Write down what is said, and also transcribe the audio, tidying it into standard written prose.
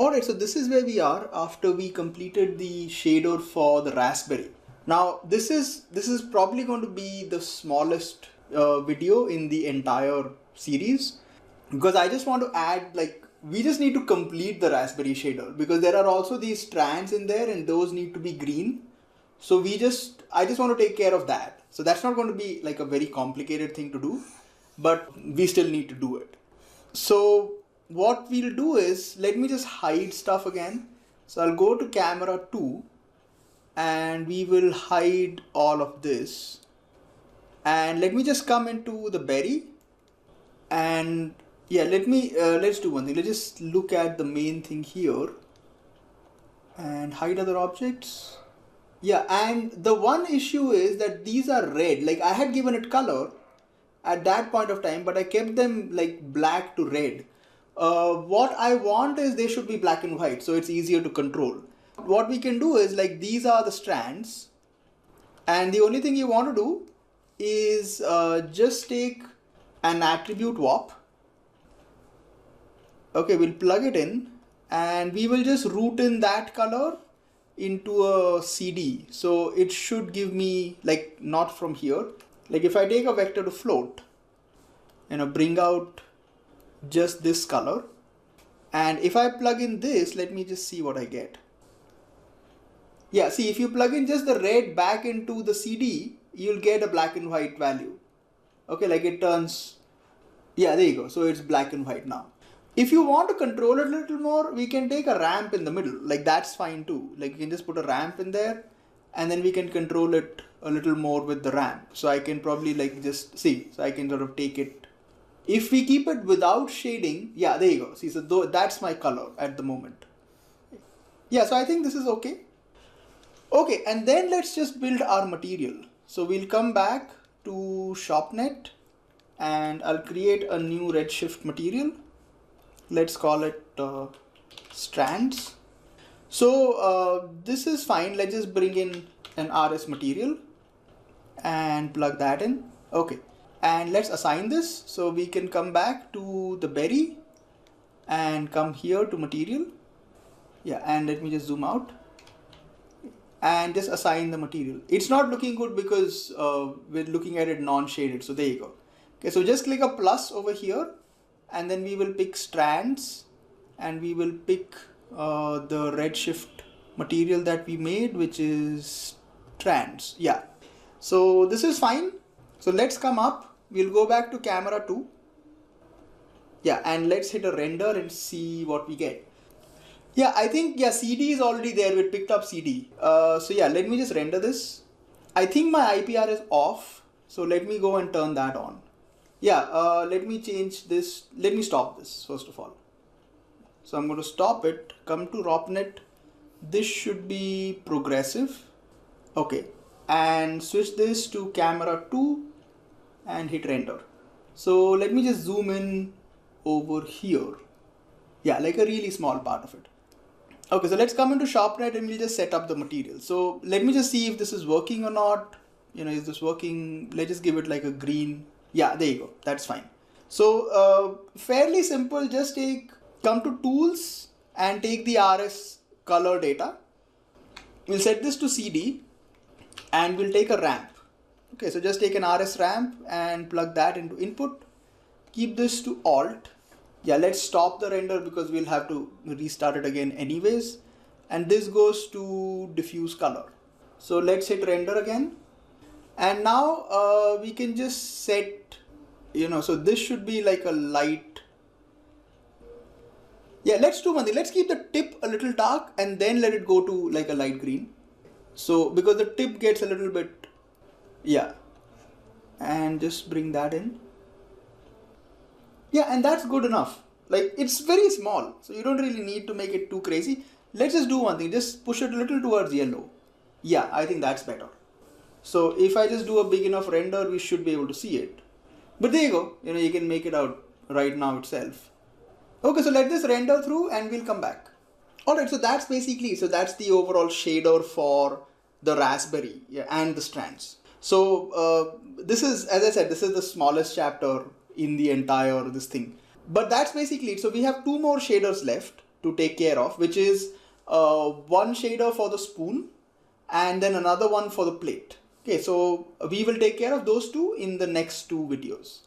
Alright, so this is where we are after we completed the shader for the raspberry. Now this is probably going to be the smallest video in the entire series, because I just want to add, like, we just need to complete the raspberry shader because there are also these strands in there and those need to be green. So I just want to take care of that. So that's not going to be like a very complicated thing to do, but we still need to do it. So what we'll do is, let me just hide stuff again. So I'll go to camera 2 and we will hide all of this. And let me just come into the berry and yeah, let's do one thing. Let's just look at the main thing here and hide other objects. Yeah, and the one issue is that these are red. Like, I had given it color at that point of time, but I kept them like black to red. What I want is they should be black and white, so it's easier to control. What we can do is, like, these are the strands, and the only thing you want to do is just take an attribute warp. Okay, we'll plug it in and we will just route in that color into a CD. So it should give me, like, not from here. Like, if I take a vector to float, bring out just this color, and if I plug in this, let me just see what I get. Yeah, see, if you plug in just the red back into the CD, you'll get a black and white value. Okay, like it turns, yeah, there you go. So it's black and white now. If you want to control it a little more, we can take a ramp in the middle. Like, that's fine too. Like, you can just put a ramp in there and then we can control it a little more with the ramp. So I can probably, like, just see, so I can sort of take it. If we keep it without shading, yeah, there you go. See, so that's my color at the moment. Yeah, so I think this is okay. Okay, and then let's just build our material. So we'll come back to ShopNet and I'll create a new redshift material. Let's call it strands. So this is fine. Let's just bring in an RS material and plug that in. Okay, and let's assign this. So we can come back to the berry and come here to material. Yeah, and let me just zoom out and just assign the material. It's not looking good because we're looking at it non-shaded. So there you go. Okay, so just click a plus over here and then we will pick strands and we will pick the redshift material that we made, which is strands. Yeah, so this is fine. So let's come up, we'll go back to camera 2. Yeah, and let's hit a render and see what we get. Yeah, I think, yeah, CD is already there. We picked up CD. So yeah, let me just render this. I think my IPR is off. So let me go and turn that on. Yeah, let me change this. Let me stop this first of all. So I'm going to stop it, come to ROPNet. This should be progressive. Okay, and switch this to camera 2 and hit render. So let me just zoom in over here. Yeah, like a really small part of it. Okay, so let's come into ShopNet and we'll just set up the material. So let me just see if this is working or not. Is this working? Let's just give it like a green. Yeah, there you go. That's fine. So fairly simple. Just come to tools and take the RS color data. We'll set this to CD and we'll take a ramp. Okay, so just take an RS ramp and plug that into input. Keep this to alt. Yeah, let's stop the render because we'll have to restart it again anyways. And this goes to diffuse color. So let's hit render again. And now we can just set, so this should be like a light. Yeah, let's do one thing. Let's keep the tip a little dark and then let it go to like a light green. So because the tip gets a little bit, yeah. And just bring that in. Yeah, and that's good enough. Like, it's very small, so you don't really need to make it too crazy. Let's just do one thing. Just push it a little towards yellow. Yeah, I think that's better. So if I just do a big enough render, we should be able to see it. But there you go. You can make it out right now itself. Okay, so let this render through and we'll come back. Alright, so that's the overall shader for the raspberry, yeah, and the strands. So this is, as I said, this is the smallest chapter in the entire this thing. But that's basically it. So we have two more shaders left. to take care of, which is one shader for the spoon and then another one for the plate. Okay, so we will take care of those two in the next two videos.